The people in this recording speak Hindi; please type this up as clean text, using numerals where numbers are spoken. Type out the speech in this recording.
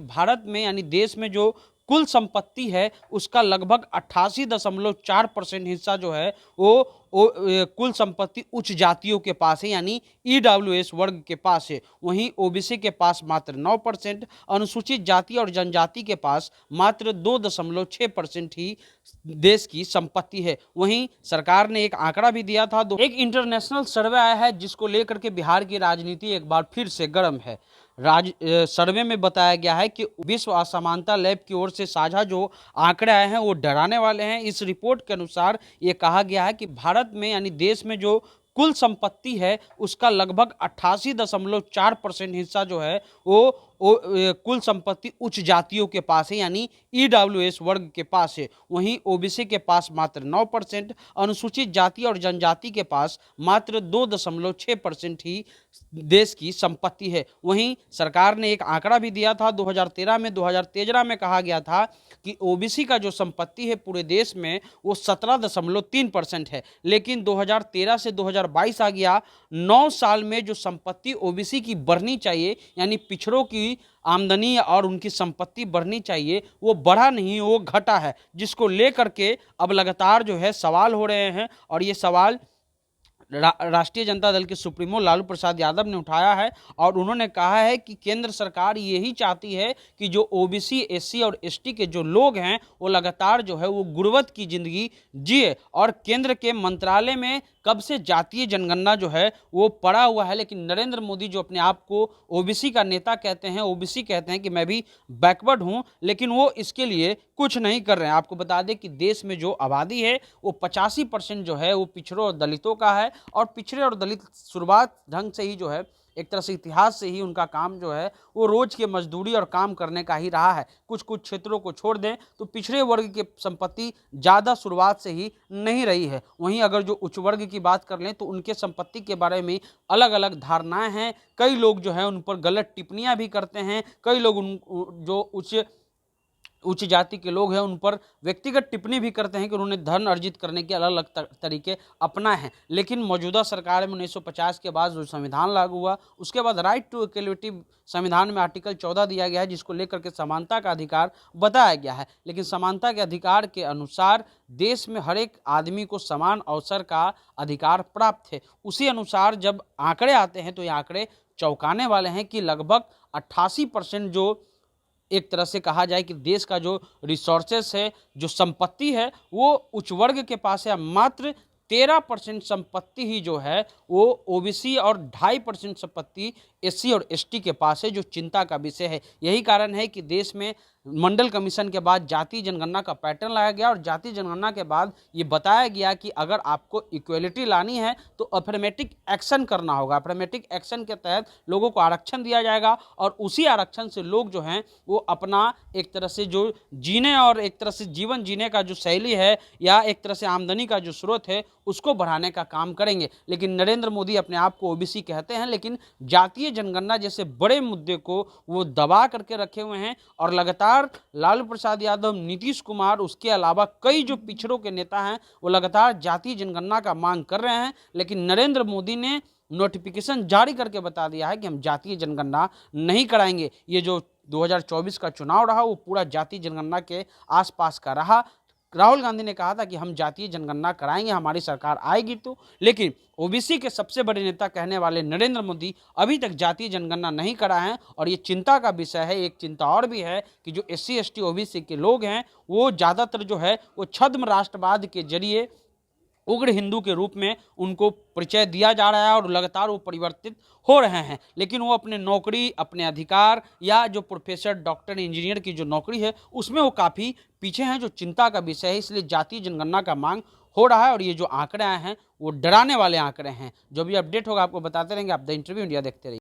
भारत में यानी देश में जो कुल संपत्ति है उसका लगभग 88.4% हिस्सा जो है वो कुल संपत्ति उच्च जातियों के पास है, यानी ईडब्ल्यूएस वर्ग के पास है। वहीं ओबीसी के पास मात्र 9%, अनुसूचित जाति और जनजाति के पास मात्र 2.6% ही देश की संपत्ति है। वहीं सरकार ने एक आंकड़ा भी दिया था, एक इंटरनेशनल सर्वे आया है जिसको लेकर के बिहार की राजनीति एक बार फिर से गर्म है। सर्वे में बताया गया है कि विश्व असमानता लैब की ओर से साझा जो आंकड़े आए हैं वो डराने वाले हैं। इस रिपोर्ट के अनुसार ये कहा गया है कि भारत में यानी देश में जो कुल संपत्ति है उसका लगभग 88.4% हिस्सा जो है वो कुल संपत्ति उच्च जातियों के पास है, यानी ईडब्ल्यूएस वर्ग के पास है। वहीं ओबीसी के पास मात्र 9%, अनुसूचित जाति और जनजाति के पास मात्र 2.6% ही देश की संपत्ति है। वहीं सरकार ने एक आंकड़ा भी दिया था 2013 में कहा गया था कि ओबीसी का जो संपत्ति है पूरे देश में वो 17.3% है, लेकिन 2013 से 2022 आ गया, 9 साल में जो संपत्ति ओबीसी की बढ़नी चाहिए यानी पिछड़ों की आमदनी और उनकी संपत्ति बढ़नी चाहिए वो बढ़ा नहीं, वो घटा है, जिसको लेकर के अब लगातार जो है सवाल हो रहे हैं। और ये सवाल राष्ट्रीय जनता दल के सुप्रीमो लालू प्रसाद यादव ने उठाया है और उन्होंने कहा है कि केंद्र सरकार यही चाहती है कि जो ओबीसी, एससी और एसटी के जो लोग हैं वो लगातार जो है वो गुर्बत की जिंदगी जिए। और केंद्र के मंत्रालय में कब से जातीय जनगणना जो है वो पड़ा हुआ है, लेकिन नरेंद्र मोदी जो अपने आप को ओबीसी का नेता कहते हैं, ओबीसी कहते हैं कि मैं भी बैकवर्ड हूं, लेकिन वो इसके लिए कुछ नहीं कर रहे हैं। आपको बता दें कि देश में जो आबादी है वो 85% जो है वो पिछड़ों और दलितों का है, और पिछड़े और दलित शुरुआत ढंग से ही जो है एक तरह से इतिहास से ही उनका काम जो है वो रोज के मजदूरी और काम करने का ही रहा है। कुछ कुछ क्षेत्रों को छोड़ दें तो पिछड़े वर्ग की संपत्ति ज़्यादा शुरुआत से ही नहीं रही है। वहीं अगर जो उच्च वर्ग की बात कर लें तो उनके संपत्ति के बारे में अलग अलग धारणाएं हैं। कई लोग जो है उन पर गलत टिप्पणियां भी करते हैं, कई लोग जो उच्च जाति के लोग हैं उन पर व्यक्तिगत टिप्पणी भी करते हैं कि उन्होंने धन अर्जित करने के अलग अलग तरीके अपनाए हैं। लेकिन मौजूदा सरकार में 1950 के बाद जो संविधान लागू हुआ उसके बाद राइट टू इक्वलिटी संविधान में आर्टिकल 14 दिया गया है, जिसको लेकर के समानता का अधिकार बताया गया है। लेकिन समानता के अधिकार के अनुसार देश में हर एक आदमी को समान अवसर का अधिकार प्राप्त है। उसी अनुसार जब आंकड़े आते हैं तो ये आंकड़े चौंकाने वाले हैं कि लगभग 88% जो एक तरह से कहा जाए कि देश का जो रिसोर्सेस है, जो संपत्ति है वो उच्च वर्ग के पास है। मात्र 13% संपत्ति ही जो है वो ओबीसी और 2.5% संपत्ति एससी और एसटी के पास है, जो चिंता का विषय है। यही कारण है कि देश में मंडल कमीशन के बाद जातीय जनगणना का पैटर्न लाया गया और जातीय जनगणना के बाद ये बताया गया कि अगर आपको इक्वलिटी लानी है तो अफर्मेटिव एक्शन करना होगा। अफर्मेटिव एक्शन के तहत लोगों को आरक्षण दिया जाएगा और उसी आरक्षण से लोग जो हैं वो अपना एक तरह से जो जीने और एक तरह से जीवन जीने का जो शैली है या एक तरह से आमदनी का जो स्रोत है उसको बढ़ाने का काम करेंगे। लेकिन नरेंद्र मोदी अपने आप को ओबीसी कहते हैं, लेकिन जातीय जनगणना जैसे बड़े मुद्दे को वो दबा करके रखे हुए हैं। और लगातार लालू प्रसाद यादव, नीतीश कुमार, उसके अलावा कई जो पिछड़ों के नेता हैं वो लगातार जातीय जनगणना का मांग कर रहे हैं। लेकिन नरेंद्र मोदी ने नोटिफिकेशन जारी करके बता दिया है कि हम जातीय जनगणना नहीं कराएंगे। ये जो 2024 का चुनाव रहा वो पूरा जातीय जनगणना के आसपास का रहा। राहुल गांधी ने कहा था कि हम जातीय जनगणना कराएंगे, हमारी सरकार आएगी तो। लेकिन ओबीसी के सबसे बड़े नेता कहने वाले नरेंद्र मोदी अभी तक जातीय जनगणना नहीं कराए हैं और ये चिंता का विषय है। एक चिंता और भी है कि जो एससी एसटी ओबीसी के लोग हैं वो ज़्यादातर जो है वो छद्म राष्ट्रवाद के जरिए उग्र हिंदू के रूप में उनको परिचय दिया जा रहा है और लगातार वो परिवर्तित हो रहे हैं। लेकिन वो अपने नौकरी, अपने अधिकार या जो प्रोफेसर, डॉक्टर, इंजीनियर की जो नौकरी है उसमें वो काफ़ी पीछे हैं, जो चिंता का विषय है। इसलिए जातीय जनगणना का मांग हो रहा है और ये जो आंकड़े आए हैं वो डराने वाले आंकड़े हैं। जो भी अपडेट होगा आपको बताते रहेंगे। आप द इंटरव्यू इंडिया देखते रहिए।